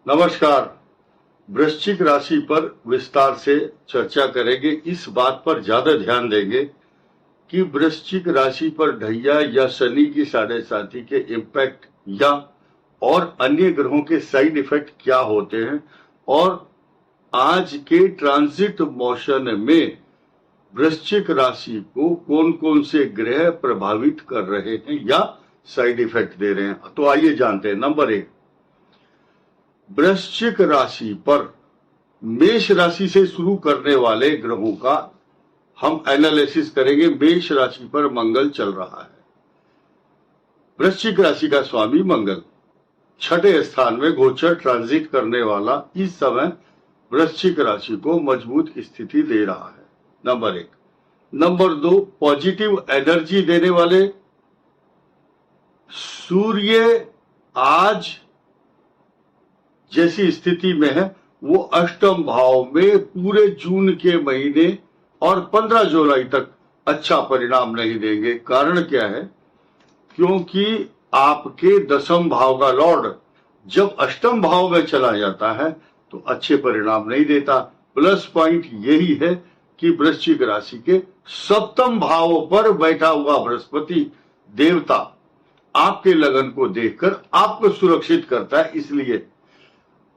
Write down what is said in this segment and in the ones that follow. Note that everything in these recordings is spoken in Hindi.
नमस्कार। वृश्चिक राशि पर विस्तार से चर्चा करेंगे। इस बात पर ज्यादा ध्यान देंगे कि वृश्चिक राशि पर ढैया या शनि की साढ़े साथी के इम्पैक्ट या और अन्य ग्रहों के साइड इफेक्ट क्या होते हैं और आज के ट्रांजिट मोशन में वृश्चिक राशि को कौन कौन से ग्रह प्रभावित कर रहे हैं या साइड इफेक्ट दे रहे हैं। तो आइए जानते हैं। नंबर 1, वृश्चिक राशि पर मेष राशि से शुरू करने वाले ग्रहों का हम एनालिसिस करेंगे। मेष राशि पर मंगल चल रहा है। वृश्चिक राशि का स्वामी मंगल 6ठे स्थान में गोचर ट्रांजिट करने वाला इस समय वृश्चिक राशि को मजबूत स्थिति दे रहा है। नंबर 1। नंबर 2, पॉजिटिव एनर्जी देने वाले सूर्य आज जैसी स्थिति में है वो अष्टम भाव में पूरे जून के महीने और 15 जुलाई तक अच्छा परिणाम नहीं देंगे। कारण क्या है? क्योंकि आपके दसम भाव का लॉर्ड जब अष्टम भाव में चला जाता है तो अच्छे परिणाम नहीं देता। प्लस पॉइंट यही है कि वृश्चिक राशि के सप्तम भाव पर बैठा हुआ बृहस्पति देवता आपके लगन को देखकर आपको सुरक्षित करता है। इसलिए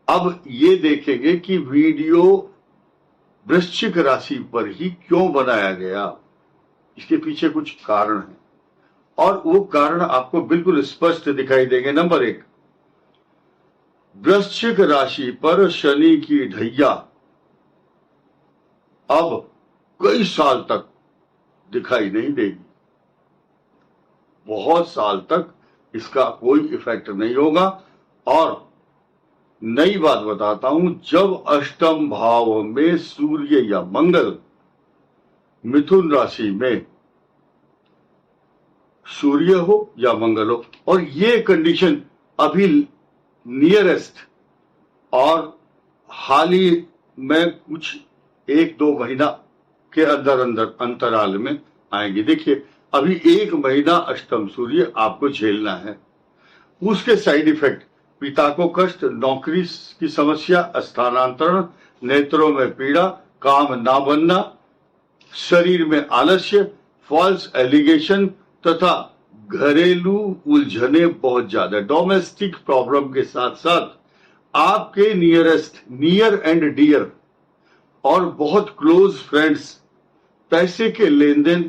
अब ये देखेंगे कि वीडियो वृश्चिक राशि पर ही क्यों बनाया गया। इसके पीछे कुछ कारण है और वो कारण आपको बिल्कुल स्पष्ट दिखाई देंगे। नंबर 1, वृश्चिक राशि पर शनि की ढैया अब कई साल तक दिखाई नहीं देगी। बहुत साल तक इसका कोई इफेक्ट नहीं होगा। और नई बात बताता हूं, जब अष्टम भाव में सूर्य या मंगल मिथुन राशि में सूर्य हो या मंगल हो, और ये कंडीशन अभी नियरेस्ट और हाल ही में कुछ 1-2 महीना के अंदर अंतराल में आएंगी। देखिए, अभी 1 महीना अष्टम सूर्य आपको झेलना है। उसके साइड इफेक्ट पिता को कष्ट, नौकरी की समस्या, स्थानांतरण, नेत्रों में पीड़ा, काम ना बनना, शरीर में आलस्य, फॉल्स एलिगेशन तथा घरेलू उलझने बहुत ज्यादा। डोमेस्टिक प्रॉब्लम के साथ साथ आपके नियर एंड डियर और बहुत क्लोज फ्रेंड्स पैसे के लेन देन,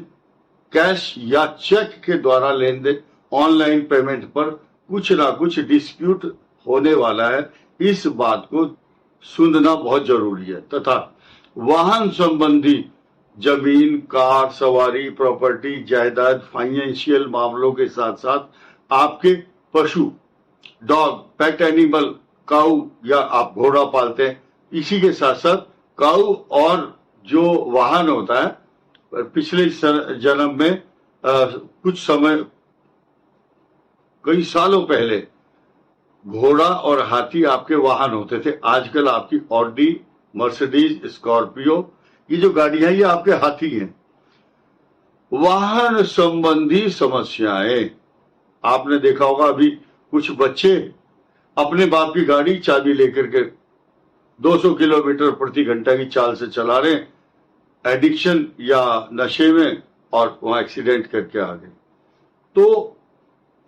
कैश या चेक के द्वारा लेन देन, ऑनलाइन पेमेंट पर कुछ ना कुछ डिस्प्यूट होने वाला है। इस बात को सुनना बहुत जरूरी है। तथा वाहन संबंधी जमीन, कार, सवारी, प्रॉपर्टी, जायदाद, फाइनेंशियल मामलों के साथ साथ आपके पशु, डॉग, पेट एनिमल, काऊ या आप घोड़ा पालते हैं, इसी के साथ साथ काऊ और जो वाहन होता है, पिछले जन्म में कुछ समय कई सालों पहले घोड़ा और हाथी आपके वाहन होते थे। आजकल आपकी ऑडी, मर्सिडीज, स्कॉर्पियो, ये जो गाड़ियां ये आपके हाथी हैं। वाहन संबंधी समस्याएं आपने देखा होगा, अभी कुछ बच्चे अपने बाप की गाड़ी चाबी लेकर के 200 किलोमीटर प्रति घंटा की चाल से चला रहे, एडिक्शन या नशे में, और वहां एक्सीडेंट करके आ गए। तो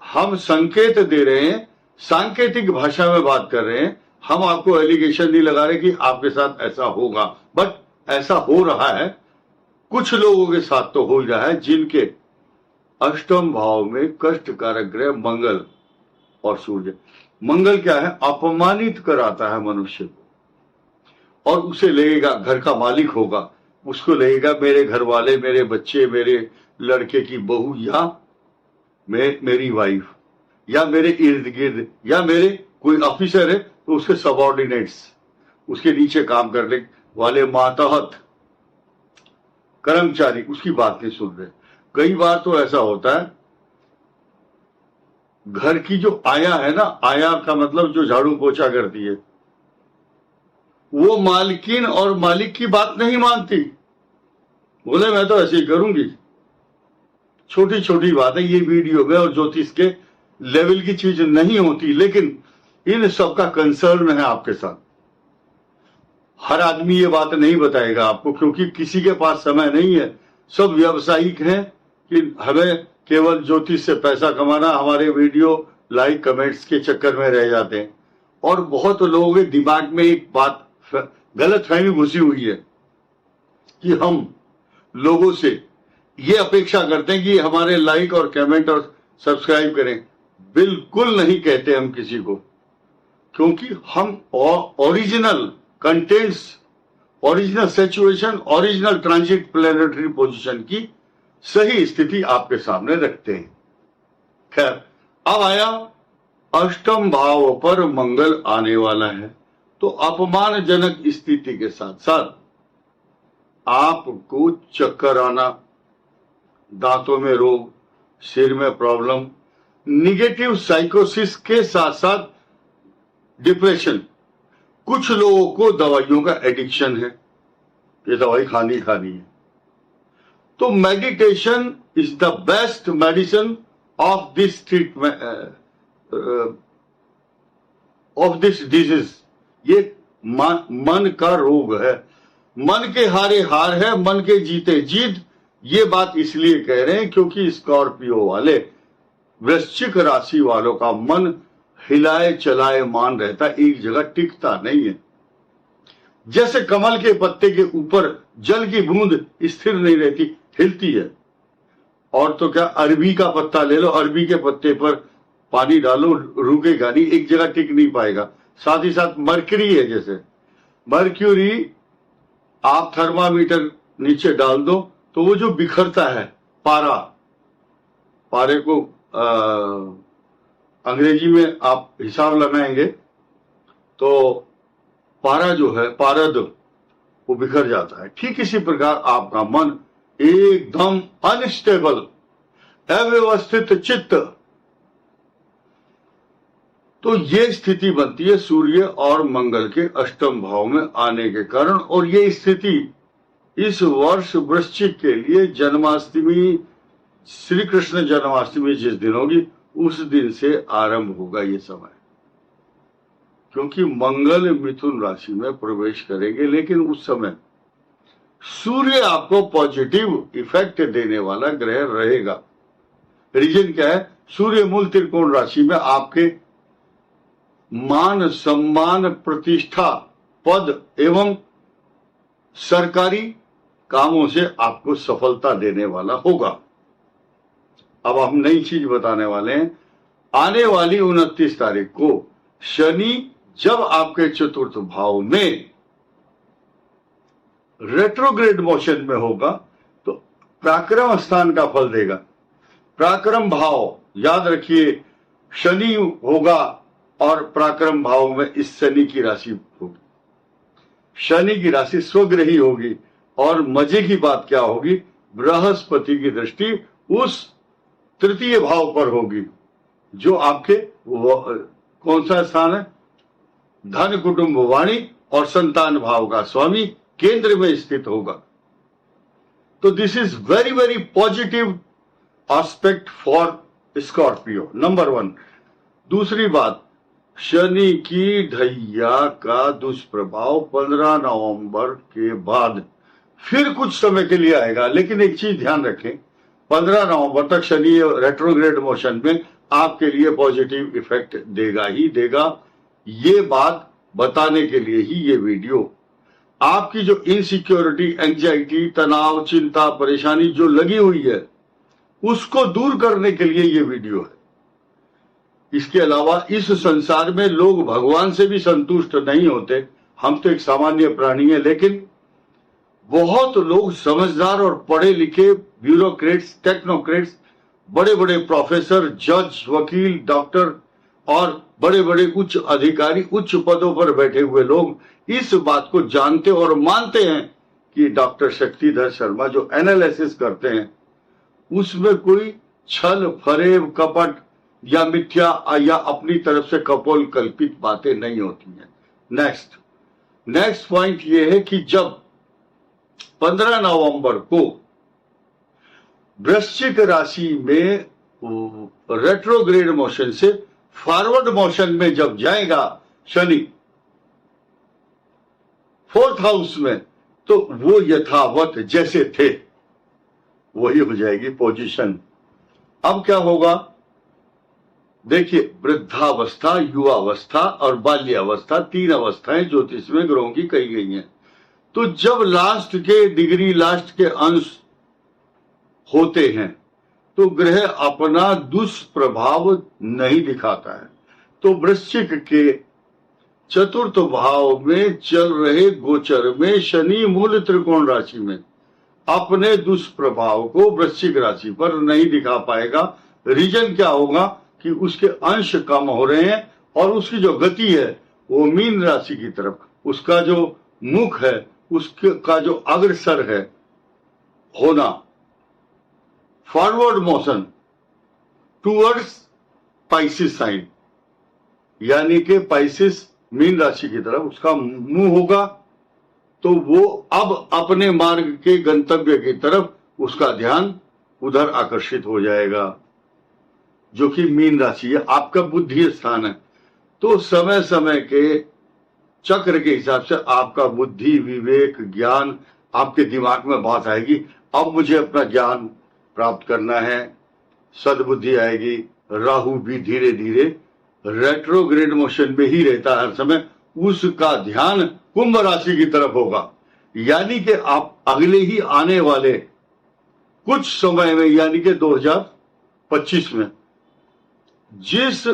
हम संकेत दे रहे हैं, सांकेतिक भाषा में बात कर रहे हैं। हम आपको एलिगेशन नहीं लगा रहे कि आपके साथ ऐसा होगा, बट ऐसा हो रहा है। कुछ लोगों के साथ तो हो ही रहा है जिनके अष्टम भाव में कष्टकारक ग्रह मंगल और सूर्य। मंगल क्या है? अपमानित कराता है मनुष्य को, और उसे लगेगा घर का मालिक होगा, उसको लगेगा मेरे घर वाले, मेरे बच्चे, मेरे लड़के की बहू या मेरी वाइफ या मेरे इर्द गिर्द या मेरे कोई ऑफिसर है तो उसके सबऑर्डिनेट्स, उसके नीचे काम करने वाले मातहत कर्मचारी उसकी बात नहीं सुन रहे। कई बार तो ऐसा होता है, घर की जो आया है ना, आया का मतलब जो झाड़ू पोछा करती है, वो मालकिन और मालिक की बात नहीं मानती। बोले मैं तो ऐसे ही करूंगी। छोटी छोटी बात है, ये वीडियो में और ज्योतिष के लेवल की चीज नहीं होती, लेकिन इन सबका कंसर्न है आपके साथ। हर आदमी ये बात नहीं बताएगा आपको, क्योंकि किसी के पास समय नहीं है। सब व्यावसायिक हैं कि हमें केवल ज्योतिष से पैसा कमाना, हमारे वीडियो लाइक कमेंट्स के चक्कर में रह जाते हैं। और बहुत लोगों के दिमाग में एक बात गलत फहमी घुसी हुई है कि हम लोगों से ये अपेक्षा करते हैं कि हमारे लाइक और कमेंट और सब्सक्राइब करें। बिल्कुल नहीं कहते हम किसी को, क्योंकि हम original contents, original situation, original transit planetary position की सही स्थिति आपके सामने रखते हैं। खैर, अब आया अष्टम भाव पर मंगल आने वाला है, तो अपमानजनक स्थिति के साथ साथ आपको चक्कर आना, दांतों में रोग, सिर में प्रॉब्लम, निगेटिव साइकोसिस के साथ साथ डिप्रेशन। कुछ लोगों को दवाइयों का एडिक्शन है, ये दवाई खानी है। तो meditation is the best medicine of this treatment, of this disease. ये मन का रोग है, मन के हारे हार है, मन के जीते जीत। ये बात इसलिए कह रहे हैं क्योंकि स्कॉर्पियो वाले, वृश्चिक राशि वालों का मन हिलाए चलाए मान रहता, एक जगह टिकता नहीं है। जैसे कमल के पत्ते के ऊपर जल की बूंद स्थिर नहीं रहती, हिलती है। और तो क्या, अरबी का पत्ता ले लो, अरबी के पत्ते पर पानी डालो, रुकेगा नहीं, एक जगह टिक नहीं पाएगा। साथ ही साथ मरकरी है, जैसे मर्क्यूरी आप थर्मामीटर नीचे डाल दो तो वो जो बिखरता है, पारे को अंग्रेजी में आप हिसाब लगाएंगे तो पारा जो है, पारद, वो बिखर जाता है। ठीक इसी प्रकार आपका मन एकदम अनस्टेबल, अव्यवस्थित चित्त, तो ये स्थिति बनती है सूर्य और मंगल के अष्टम भाव में आने के कारण। और ये स्थिति इस वर्ष वृश्चिक के लिए जन्माष्टमी, श्री कृष्ण जन्माष्टमी जिस दिन होगी उस दिन से आरंभ होगा ये समय, क्योंकि मंगल मिथुन राशि में प्रवेश करेंगे। लेकिन उस समय सूर्य आपको पॉजिटिव इफेक्ट देने वाला ग्रह रहेगा। रीजन क्या है? सूर्य मूल त्रिकोण राशि में आपके मान, सम्मान, प्रतिष्ठा, पद एवं सरकारी कामों से आपको सफलता देने वाला होगा। अब हम नई चीज बताने वाले हैं। आने वाली 29 तारीख को शनि जब आपके चतुर्थ भाव में रेट्रोग्रेड मोशन में होगा तो पराक्रम स्थान का फल देगा। पराक्रम भाव याद रखिए, शनि होगा और पराक्रम भाव में इस शनि की राशि होगी। शनि की राशि स्वग्रही होगी और मजे की बात क्या होगी, बृहस्पति की दृष्टि उस तृतीय भाव पर होगी जो आपके कौन सा स्थान है, धन, कुटुंब, वाणी और संतान भाव का स्वामी केंद्र में स्थित होगा। तो this is very very positive aspect for Scorpio, number 1। दूसरी बात, शनि की ढैया का दुष्प्रभाव 15 नवंबर के बाद फिर कुछ समय के लिए आएगा। लेकिन एक चीज ध्यान रखें, 15 नवंबर तक शनि रेट्रोग्रेड मोशन में आपके लिए पॉजिटिव इफेक्ट देगा ही देगा। ये बात बताने के लिए ही ये वीडियो, आपकी जो इनसिक्योरिटी, एंजाइटी, तनाव, चिंता, परेशानी जो लगी हुई है उसको दूर करने के लिए ये वीडियो है। इसके अलावा इस संसार में लोग भगवान से भी संतुष्ट नहीं होते। हम तो एक सामान्य प्राणी है, लेकिन बहुत लोग समझदार और पढ़े लिखे ब्यूरोक्रेट्स, टेक्नोक्रेट्स, बड़े बड़े प्रोफेसर, जज, वकील, डॉक्टर और बड़े बड़े उच्च अधिकारी, उच्च पदों पर बैठे हुए लोग इस बात को जानते और मानते हैं कि डॉक्टर शक्तिधर शर्मा जो एनालिसिस करते हैं उसमें कोई छल, फरेब, कपट या मिथ्या या अपनी तरफ से कपोल कल्पित बातें नहीं होती हैं। नेक्स्ट पॉइंट ये है कि जब 15 नवंबर को वृश्चिक राशि में रेट्रोग्रेड मोशन से फॉरवर्ड मोशन में जब जाएगा शनि 4th हाउस में, तो वो यथावत जैसे थे वही हो जाएगी पोजीशन। अब क्या होगा, देखिए, वृद्धावस्था, युवावस्था और बाल्यावस्था, 3 अवस्थाएं ज्योतिष में ग्रहों की कही गई हैं। तो जब लास्ट के डिग्री, लास्ट के अंश होते हैं तो ग्रह अपना दुष्प्रभाव नहीं दिखाता है। तो वृश्चिक के 4th भाव में चल रहे गोचर में शनि मूल त्रिकोण राशि में अपने दुष्प्रभाव को वृश्चिक राशि पर नहीं दिखा पाएगा। रीजन क्या होगा कि उसके अंश कम हो रहे हैं और उसकी जो गति है वो मीन राशि की तरफ, उसका जो मुख है, उसका जो अग्रसर है होना, forward motion towards Pisces sign, यानी कि पाइसिस मीन राशि की तरफ उसका मुंह होगा, तो वो अब अपने मार्ग के गंतव्य की तरफ उसका ध्यान उधर आकर्षित हो जाएगा, जो कि मीन राशि है, आपका बुद्धि स्थान है। तो समय समय के चक्र के हिसाब से आपका बुद्धि, विवेक, ज्ञान, आपके दिमाग में बात आएगी, अब मुझे अपना ज्ञान प्राप्त करना है, सद्बुद्धि आएगी। राहु भी धीरे धीरे रेट्रोग्रेड मोशन में ही रहता है हर समय, उसका ध्यान कुंभ राशि की तरफ होगा। यानी कि आप अगले ही आने वाले कुछ समय में, यानी कि 2025 में, जिस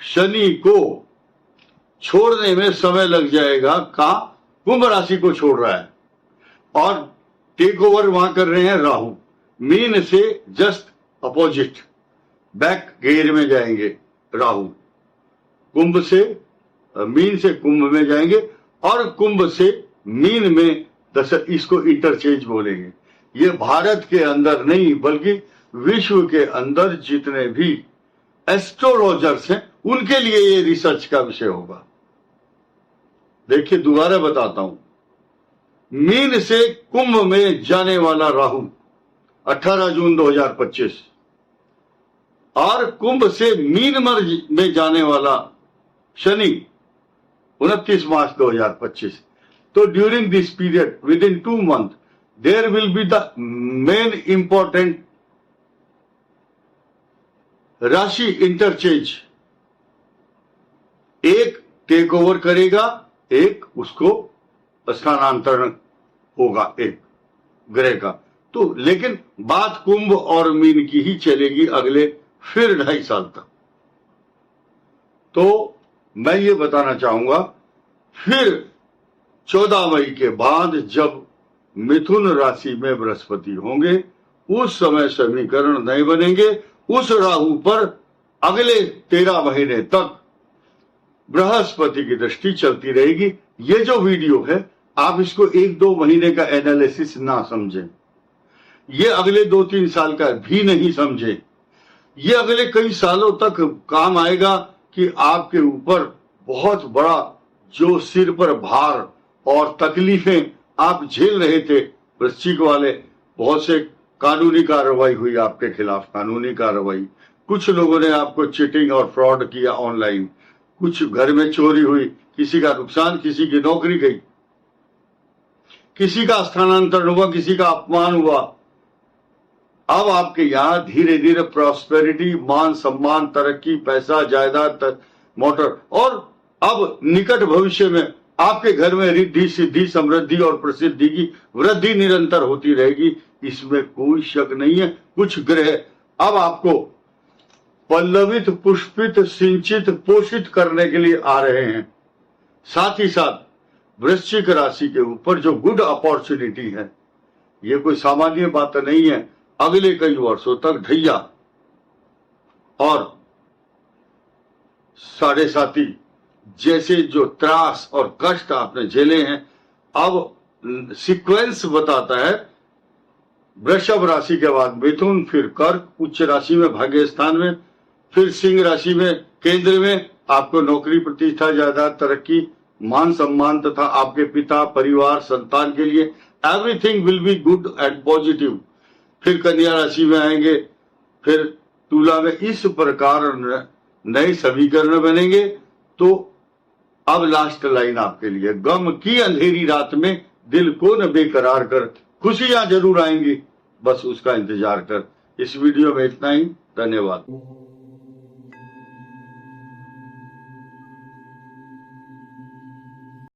शनि को छोड़ने में समय लग जाएगा का कुंभ राशि को छोड़ रहा है और टेक ओवर वहां कर रहे हैं राहु। मीन से जस्ट अपोजिट बैक गेयर में जाएंगे राहु, कुंभ से मीन से कुंभ में जाएंगे और कुंभ से मीन में इसको इंटरचेंज बोलेंगे। ये भारत के अंदर नहीं बल्कि विश्व के अंदर जितने भी एस्ट्रोलॉजर्स हैं उनके लिए ये रिसर्च का विषय होगा। देखिए, दोबारा बताता हूं, मीन से कुंभ में जाने वाला राहु 18 जून 2025 और कुंभ से मीन में जाने वाला शनि 29 मार्च 2025। तो during this period within 2 months there will be the main important rashi interchange. एक टेक ओवर करेगा, एक उसको स्थानांतरण होगा एक ग्रह का। तो लेकिन बात कुंभ और मीन की ही चलेगी अगले फिर 2.5 साल तक। तो मैं ये बताना चाहूंगा, फिर 14 मई के बाद जब मिथुन राशि में बृहस्पति होंगे, उस समय समीकरण नहीं बनेंगे। उस राहु पर अगले 13 महीने तक बृहस्पति की दृष्टि चलती रहेगी। ये जो वीडियो है, आप इसको 1-2 महीने का एनालिसिस ना समझें, ये अगले 2-3 साल का भी नहीं समझें, ये अगले कई सालों तक काम आएगा कि आपके ऊपर बहुत बड़ा जो सिर पर भार और तकलीफें आप झेल रहे थे वृश्चिक वाले, बहुत से कानूनी कार्रवाई हुई आपके खिलाफ, कानूनी कार्रवाई। कुछ लोगों ने आपको चीटिंग और फ्रॉड किया ऑनलाइन, कुछ घर में चोरी हुई, किसी का नुकसान, किसी की नौकरी गई, किसी का स्थानांतरण हुआ, किसी का अपमान हुआ। अब आपके यहां धीरे धीरे प्रॉस्पेरिटी, मान सम्मान, तरक्की, पैसा, जायदाद, मोटर, और अब निकट भविष्य में आपके घर में रिद्धि, सिद्धि, समृद्धि और प्रसिद्धि की वृद्धि निरंतर होती रहेगी, इसमें कोई शक नहीं है। कुछ ग्रह अब आपको पल्लवित, पुष्पित, सिंचित, पोषित करने के लिए आ रहे हैं। साथ ही साथ वृश्चिक राशि के ऊपर जो गुड अपॉर्चुनिटी है, ये कोई सामान्य बात नहीं है। अगले कई वर्षों तक ढैया और साढ़े साथी जैसे जो त्रास और कष्ट आपने झेले हैं, अब सीक्वेंस बताता है वृषभ राशि के बाद मिथुन, फिर कर्क, उच्च राशि में भाग्य स्थान में, फिर सिंह राशि में केंद्र में आपको नौकरी, प्रतिष्ठा, जायदाद, तरक्की, मान सम्मान तथा आपके पिता, परिवार, संतान के लिए everything will be good and positive. फिर कन्या राशि में आएंगे, फिर तुला में। इस प्रकार नए समीकरण बनेंगे। तो अब लास्ट लाइन आपके लिए, गम की अंधेरी रात में दिल को न बेकरार कर, खुशियां जरूर आएंगी, बस उसका इंतजार कर। इस वीडियो में इतना ही, धन्यवाद।